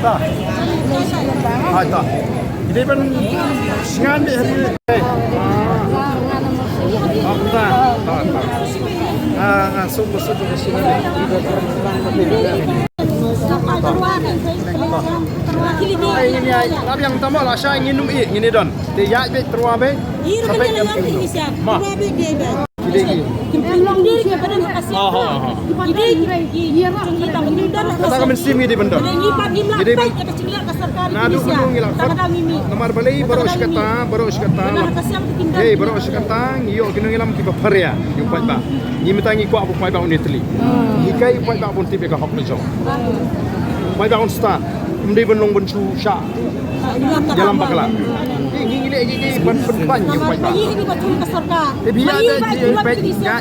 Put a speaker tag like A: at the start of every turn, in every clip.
A: Tak. Tak. Ini pun sengan di hari ini. Tak. Suku di sini. Ini tapi yang utama lah Shah ingin numpi ini don. Dia ya Tyrwa be. Sampai jam ma. Kata kami simi di benda. Jadi nadu belum ngilang. Nomor beli baru sekata. Hey baru sekata. Iyo kena ngilam kita peria. Yung buat ba. Ni mitangi kuat buat ba unitli. Hikai buat ba pun tipe kahok lejo. Buat ba unsta. Mesti benung bencu Shah. Dalam bakla. Ini ban yang buat ba. Tapi ada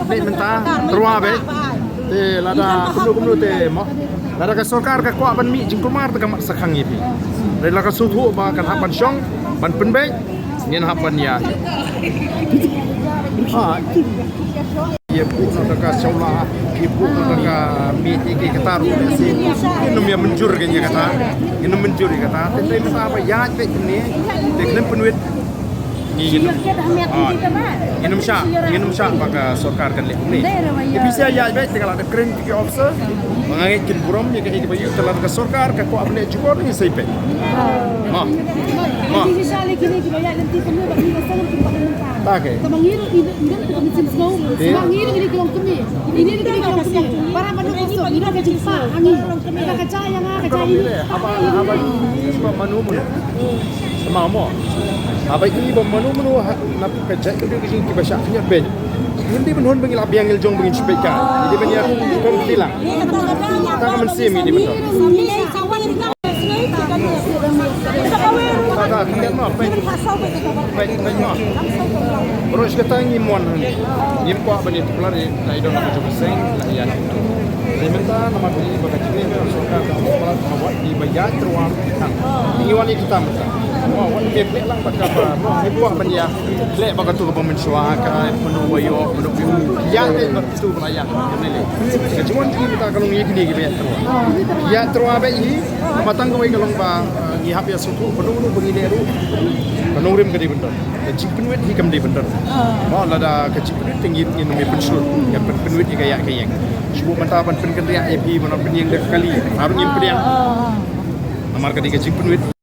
A: pet mentah Tyrwa be. Lada kumlu te mo. Lada ka sarkar ka kuat ban mi jingkumar ta kamat sakhang ipi. Lada ka suthu ba kan hapan syong ban penbe nyen hapan ya. Ia pun nak seolah ibu nak meeting kata rumah sini. Ini dia menjur kan dia kata. Ini menjur kata. Tapi masa apa ya cek ni. Deklam penuit. Inum Shah maka sarkar kan leh ni. Bisa ya cek kalau ada keren tiga officer mengait kin buram ni ke bayu kalau ada sarkar ka ko apne jukor ni saipe.
B: Jadi Shah lagi ni banyak nanti penuh bagi masalah kita
A: tak ke?
B: Tamangiru ini kita mesti snow. Tamangiru ini kita kami. Ini kita kami. Para manu kosong. Ini kita jumpa angin. Kita kaca yang kaca ini.
A: Apa sebab manu sama mo. Apa ini bom manu nak kaca itu dia kita baca punya ben. Hindi pun hon bengil abiang iljong bengil sepeka. Jadi banyak kan hilang. Tak mesti ini betul. Tak, tidak mau. Baik, mau. Terus kita ngimon, ngimpo apa ni? Pulang ni, saya dah nak cuci seng, lah ya. Saya minta nama beli bagai ni, soalnya kalau buat di bayar Tyrwa, ini wani kita minta. Mau wani kepek lang pada apa? Mau ngimpo apa ni ya? Lek bagai tu kepamen suaka, penuh wayo, penuh biu. Ya, itu pelayan. Cuma kita kalau ngikni bayar Tyrwa. Ya Tyrwa bayi, matang kau kalau bah ihap ya suatu penuh begini ru penuh rim kedi bener kecik penuit hikam di bener mau lada kecik penuit tinggi ini namanya pensul yang penuit ni kayak sebut mentapan penkendria api mana penyeng dah kali harus yang penyeng amar kedi kecik penuit